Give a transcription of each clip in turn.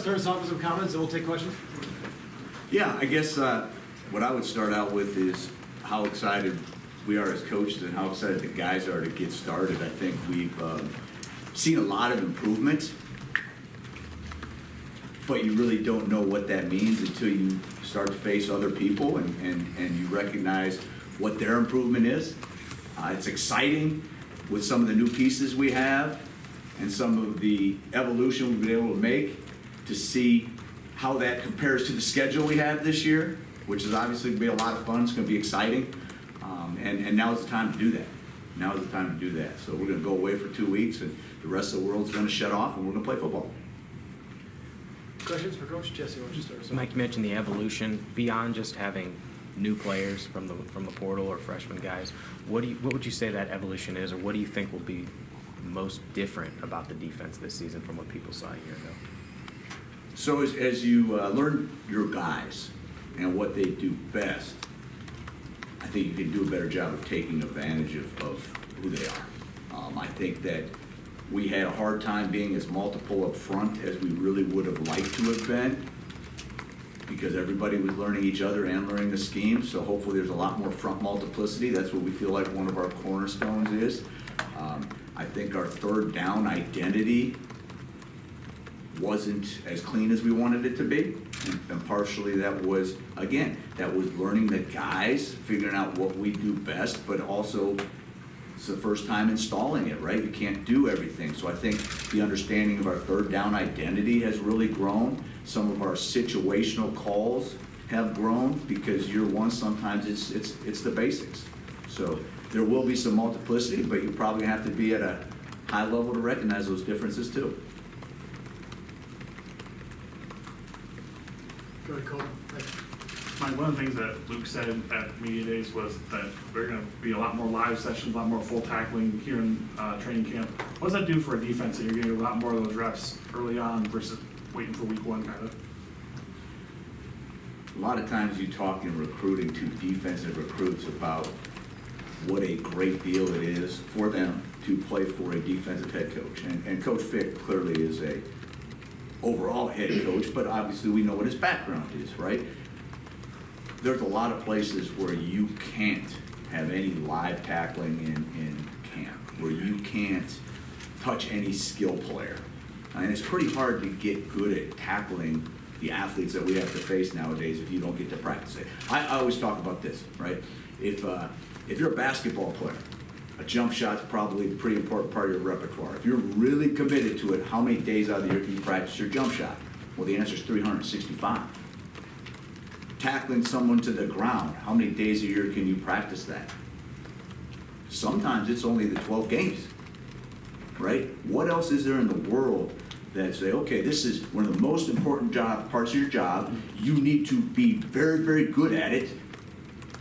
start us off with some comments and we'll take questions. Yeah, I guess what I would start out with is how excited we are as coaches and how excited the guys are to get started. I think we've seen a lot of improvement, but you really don't know what that means until you start to face other people and you recognize what their improvement is. It's exciting with some of the new pieces we have and some of the evolution we've been able to make to see how that compares to the schedule we have this year, which is obviously going to be a lot of fun. It's going to be exciting. And now is the time to do that. Now is the time to do that. So we're going to go away for 2 weeks, and the rest of the world's going to shut off, and we're going to play football. Questions for Coach? Jesse, why don't you start us off? Mike, you mentioned the evolution beyond just having new players from the portal or freshman guys. What would you say that evolution is, or what do you think will be most different about the defense this season from what people saw a year ago? So as you learn your guys and what they do best, I think you can do a better job of taking advantage of who they are. I think that we had a hard time being as multiple up front as we really would have liked to have been because everybody was learning each other and learning the scheme. So hopefully there's a lot more front multiplicity. That's what we feel like one of our cornerstones is. I think our third down identity wasn't as clean as we wanted it to be. And partially that was, again, that was learning the guys, figuring out what we do best, but also it's the first time installing it, right? You can't do everything. So I think the understanding of our third down identity has really grown. Some of our situational calls have grown because year one, sometimes it's the basics. So there will be some multiplicity, but you probably have to be at a high level to recognize those differences too. Go ahead, Cole. Mike, one of the things that Luke said at media days was that we're going to be a lot more live sessions, a lot more full tackling here in training camp. What does that do for a defense that you're getting a lot more of those reps early on versus waiting for week one, kind of? A lot of times you talk in recruiting to defensive recruits about what a great deal it is for them to play for a defensive head coach. And Coach Fick clearly is a overall head coach, but obviously we know what his background is, right? There's a lot of places where you can't have any live tackling in camp, where you can't touch any skill player. And it's pretty hard to get good at tackling the athletes that we have to face nowadays if you don't get to practice it. I always talk about this, right? If you're a basketball player, a jump shot's probably a pretty important part of your repertoire. If you're really committed to it, how many days out of the year can you practice your jump shot? Well, the answer is 365. Tackling someone to the ground, how many days a year can you practice that? Sometimes it's only the 12 games, right? What else is there in the world that say, okay, this is one of the most important parts of your job. You need to be very, very good at it,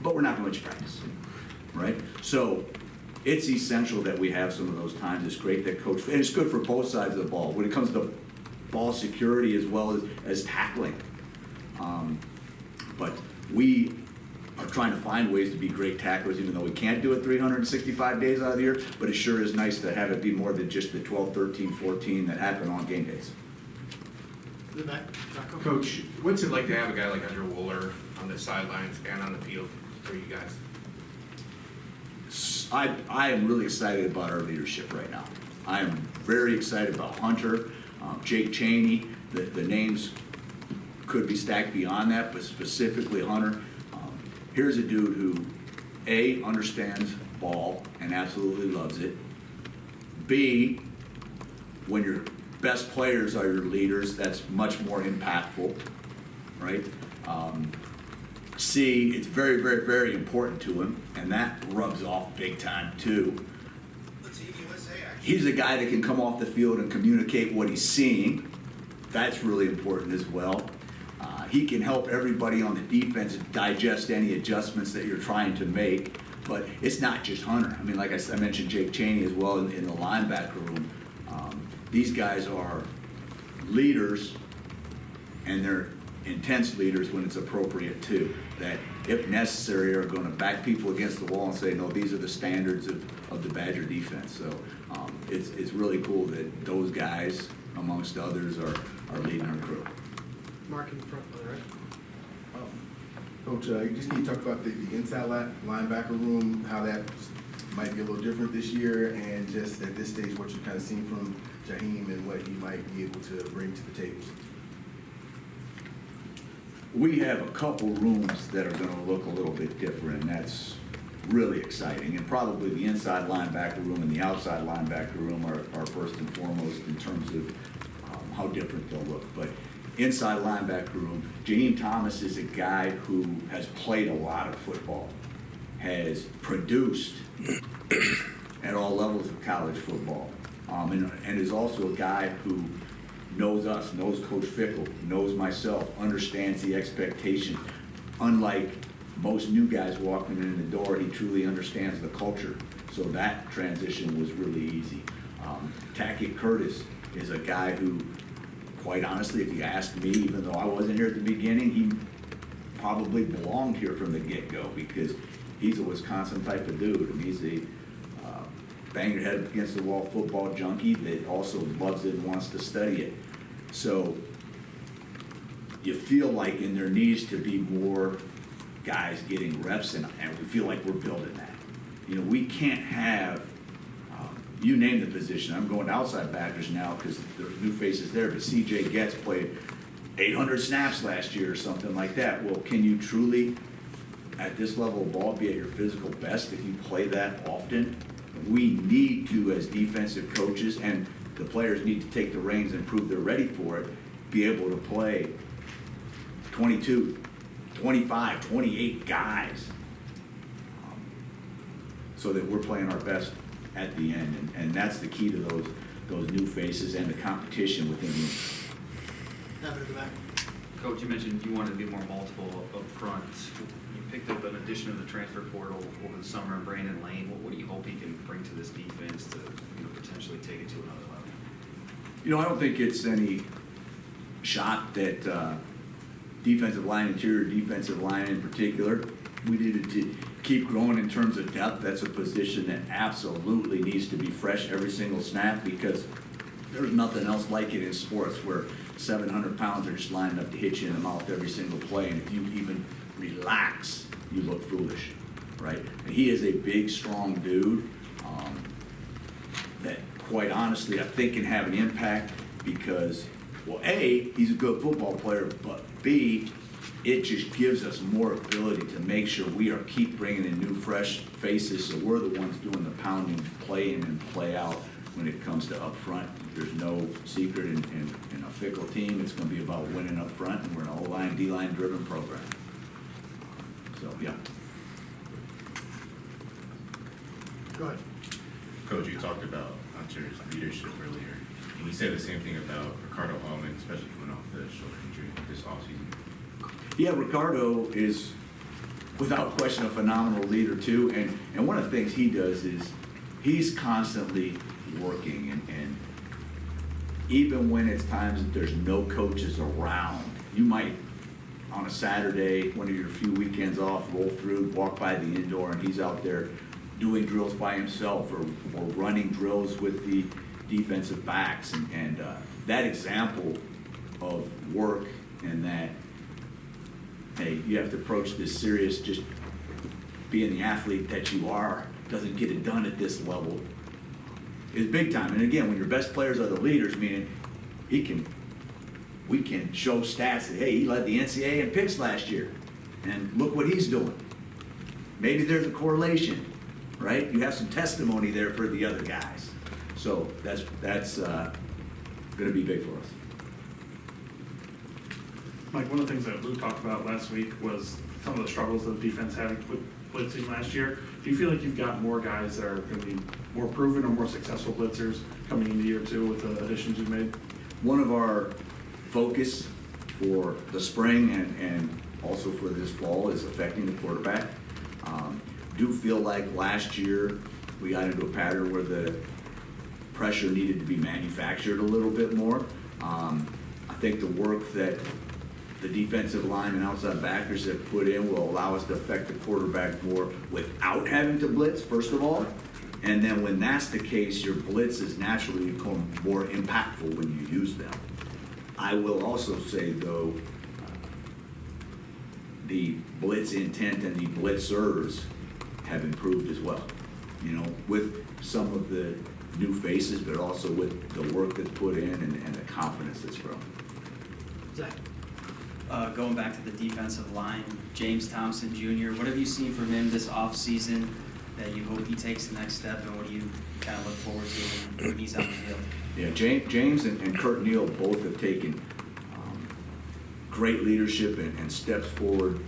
but we're not going to let you practice, right? So it's essential that we have some of those times. It's great that coach, and it's good for both sides of the ball when it comes to ball security as well as tackling. But we are trying to find ways to be great tacklers, even though we can't do it 365 days out of the year, but it sure is nice to have it be more than just the 12, 13, 14 that happen on game days. To the back, Jocko. Coach, what's it like to have a guy like Andrew Wooler on the sidelines and on the field for you guys? I am really excited about our leadership right now. I am very excited about Hunter, Jake Chaney. The names could be stacked beyond that, but specifically Hunter. Here's a dude who, A, understands ball and absolutely loves it. B, when your best players are your leaders, that's much more impactful, right? C, it's very, very, very important to him, and that rubs off big time too. He's a guy that can come off the field and communicate what he's seeing. That's really important as well. He can help everybody on the defense digest any adjustments that you're trying to make, but it's not just Hunter. I mean, like I mentioned Jake Chaney as well in the linebacker room. These guys are leaders, and they're intense leaders when it's appropriate too, that if necessary are going to back people against the wall and say, no, these are the standards of the Badger defense. So it's really cool that those guys, amongst others, are are leading our crew. Mark in front on the right. Coach, just can you talk about the inside linebacker room, how that might be a little different this year, and just at this stage, what you've kind of seen from Jaheim and what he might be able to bring to the table? We have a couple rooms that are gonna look a little bit different, and that's really exciting. And probably the inside linebacker room and the outside linebacker room are first and foremost in terms of how different they'll look. But inside linebacker room, Jaheim Thomas is a guy who has played a lot of football, has produced at all levels of college football, and is also a guy who knows us, knows Coach Fickle, knows myself, understands the expectation. Unlike most new guys walking in the door, he truly understands the culture. So that transition was really easy. Tackett Curtis is a guy who, quite honestly, if you ask me, even though I wasn't here at the beginning, he probably belonged here from the get-go because he's a Wisconsin type of dude. And he's a bang your head against the wall football junkie that also loves it and wants to study it. So you feel like, and there needs to be more guys getting reps, and we feel like we're building that. You know, we can't have, you name the position. I'm going to outside backers now because there's new faces there, but CJ Getz played 800 snaps last year or something like that. Well, can you truly, at this level of ball, be at your physical best if you play that often? We need to, as defensive coaches, and the players need to take the reins and prove they're ready for it, be able to play 22, 25, 28 guys, so that we're playing our best at the end. And that's the key to those new faces and the competition within the Have it in the back. Coach, you mentioned you wanted to be more multiple up front. You picked up an addition of the transfer portal over the summer, Brandon Lane. What do you hope he can bring to this defense to potentially take it to another level? You know, I don't think it's any shot that defensive line, interior defensive line in particular, we needed to keep growing in terms of depth. That's a position that absolutely needs to be fresh every single snap because there's nothing else like it in sports where 700 pounds are just lined up to hit you in the mouth every single play. And if you even relax, you look foolish, right? And he is a big, strong dude that, quite honestly, I think can have an impact because, well, A, he's a good football player, but B, it just gives us more ability to make sure we are keep bringing in new, fresh faces, so we're the ones doing the pounding, play in and play out when it comes to up front. There's no secret in a Fickle team. It's going to be about winning up front, and we're an O-line, D-line driven program. So, yeah. Go ahead. Coach, you talked about Hunter's leadership earlier. Can you say the same thing about Ricardo Hallman, especially coming off the shoulder injury this offseason? Yeah, Ricardo is, without question, a phenomenal leader too. And one of the things he does is he's constantly working. And even when it's times that there's no coaches around, you might, on a Saturday, one of your few weekends off, roll through, walk by the indoor, and he's out there doing drills by himself or running drills with the defensive backs. And that example of work and that, hey, you have to approach this serious, just being the athlete that you are, doesn't get it done at this level, is big time. And again, when your best players are the leaders, meaning we can show stats that, hey, he led the NCAA in picks last year, and look what he's doing. Maybe there's a correlation, right? You have some testimony there for the other guys. So that's going to be big for us. Mike, one of the things that Luke talked about last week was some of the struggles that the defense had with blitzing last year. Do you feel like you've got more guys that are going to be more proven or more successful blitzers coming into year two with the additions you've made? One of our focus for the spring and also for this fall is affecting the quarterback. Do feel like last year we got into a pattern where the pressure needed to be manufactured a little bit more. I think the work that the defensive line and outside backers have put in will allow us to affect the quarterback more without having to blitz, first of all. And then when that's the case, your blitzes naturally become more impactful when you use them. I will also say, though, the blitz intent and the blitzers have improved as well. You know, with some of the new faces, but also with the work that's put in and the confidence that's grown. Zach? Going back to the defensive line, James Thompson Jr., what have you seen from him this offseason that you hope he takes the next step, and what do you kind of look forward to when he's on the field? Yeah, James and Kurt Neal both have taken great leadership and steps forward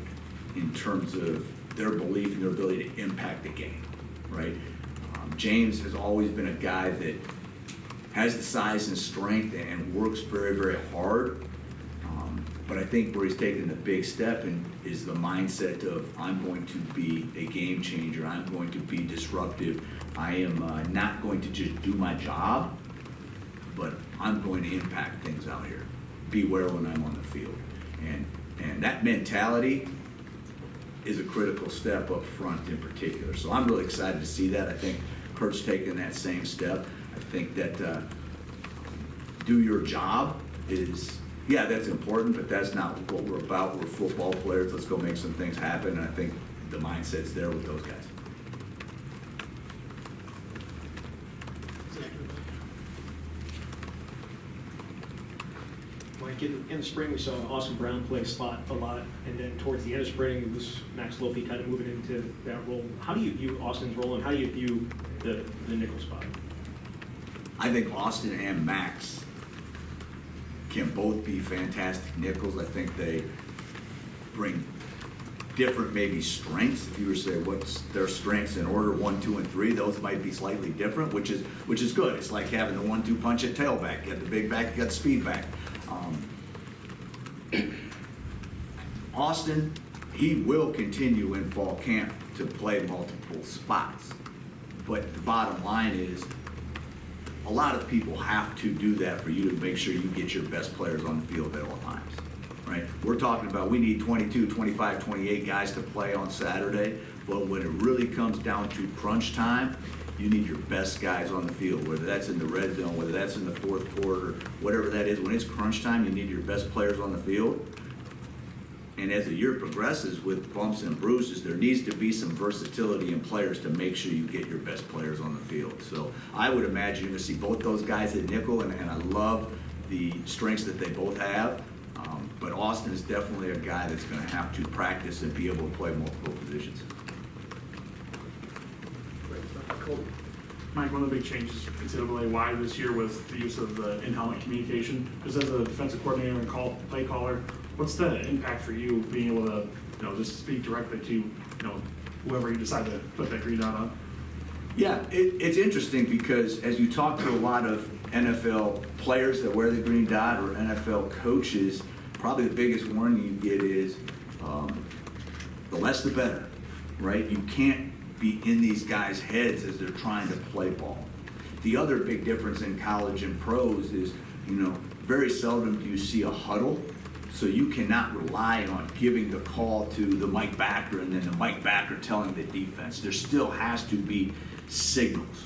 in terms of their belief and their ability to impact the game, right? James has always been a guy that has the size and strength and works very, very hard. But I think where he's taken the big step is the mindset of, I'm going to be a game changer, I'm going to be disruptive, I am not going to just do my job, but I'm going to impact things out here. Beware when I'm on the field. And that mentality is a critical step up front in particular. So I'm really excited to see that. I think Kurt's taken that same step. I think that do your job is, yeah, that's important, but that's not what we're about. We're football players. Let's go make some things happen. And I think the mindset's there with those guys. Zach? Mike, in the spring, we saw Austin Brown play slot a lot, and then towards the end of spring, it was Max Lofi kind of moving into that role. How do you view Austin's role, and how do you view the nickel spot? I think Austin and Max can both be fantastic nickels. I think they bring different maybe strengths. If you were to say what's their strengths in order 1, 2, and 3, those might be slightly different, which is good. It's like having the 1-2 punch at tailback. You got the big back, you got the speed back. Austin, he will continue in fall camp to play multiple spots. But the bottom line is, a lot of people have to do that for you to make sure you get your best players on the field at all times, right? We're talking about we need 22, 25, 28 guys to play on Saturday, but when it really comes down to crunch time, you need your best guys on the field, whether that's in the red zone, whether that's in the fourth quarter, whatever that is. When it's crunch time, you need your best players on the field. And as the year progresses with bumps and bruises, there needs to be some versatility in players to make sure you get your best players on the field. So I would imagine you're going to see both those guys at nickel, and I love the strengths that they both have. But Austin is definitely a guy that's going to have to practice and be able to play multiple positions. Mike, one of the big changes NCAA this year was the use of the in-helmet communication. Just as a defensive coordinator and play caller, what's the impact for you being able to, just speak directly to, whoever you decide to put that green dot on? Yeah, it's interesting because as you talk to a lot of NFL players that wear the green dot or NFL coaches, probably the biggest warning you get is the less the better, right? You can't be in these guys' heads as they're trying to play ball. The other big difference in college and pros is, very seldom do you see a huddle, so you cannot rely on giving the call to the Mike backer and then the Mike backer telling the defense. There still has to be signals.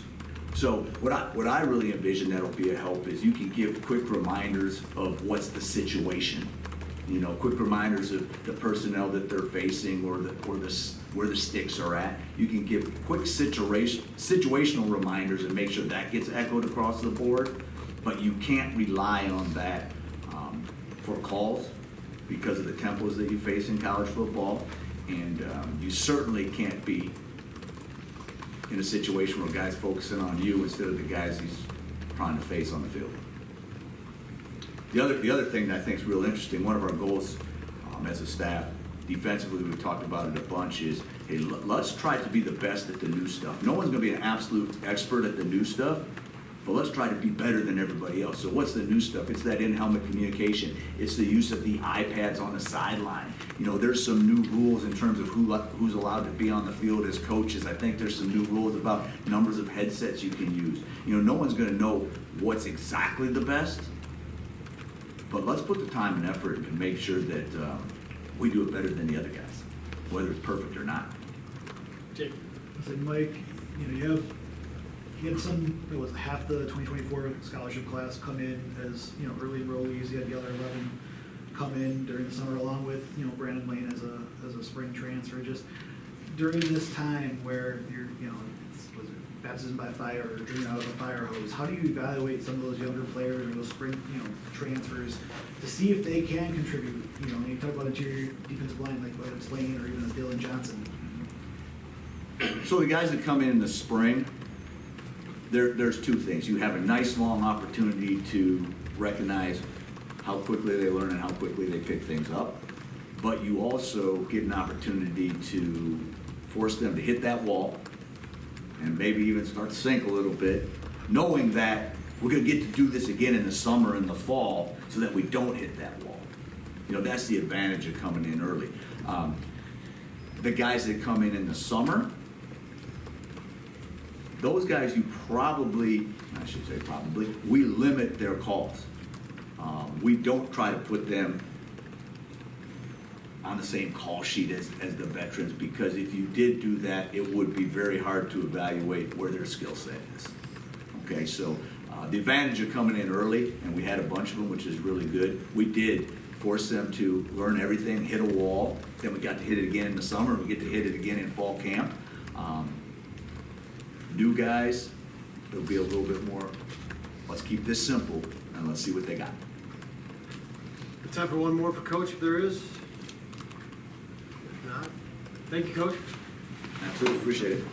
So what I really envision that'll be a help is you can give quick reminders of what's the situation. Quick reminders of the personnel that they're facing or where the sticks are at. You can give quick situational reminders and make sure that gets echoed across the board, but you can't rely on that for calls because of the tempos that you face in college football, and you certainly can't be in a situation where a guy's focusing on you instead of the guys he's trying to face on the field. The other thing that I think is real interesting, one of our goals as a staff, defensively, we've talked about it a bunch, is, hey, let's try to be the best at the new stuff. No one's going to be an absolute expert at the new stuff, but let's try to be better than everybody else. So what's the new stuff? It's that in-helmet communication. It's the use of the iPads on the sideline. There's some new rules in terms of who's allowed to be on the field as coaches. I think there's some new rules about numbers of headsets you can use. No one's going to know what's exactly the best, but let's put the time and effort and make sure that we do it better than the other guys, whether it's perfect or not. Jake? I said, Mike, you have you had some, it was half the 2024 scholarship class come in as, early enrollees. You had the other 11 come in during the summer, along with, Brandon Lane as a spring transfer. Just during this time where you're, was it baptism by fire or drinking out of a fire hose, how do you evaluate some of those younger players or those spring, transfers to see if they can contribute? When you talk about interior defensive line, like whether it's Lane or even a Dylan Johnson. So the guys that come in the spring, there's two things. You have a nice long opportunity to recognize how quickly they learn and how quickly they pick things up. But you also get an opportunity to force them to hit that wall and maybe even start to sink a little bit, knowing that we're gonna get to do this again in the summer and the fall so that we don't hit that wall. That's the advantage of coming in early. The guys that come in the summer, those guys we limit their calls. We don't try to put them on the same call sheet as the veterans, because if you did do that, it would be very hard to evaluate where their skill set is. Okay, so the advantage of coming in early, and we had a bunch of them, which is really good, we did force them to learn everything, hit a wall, then we got to hit it again in the summer, we get to hit it again in fall camp. New guys, there'll be a little bit more, let's keep this simple, and let's see what they got. Time for one more for Coach, if there is. If not, thank you, Coach. Absolutely, appreciate it.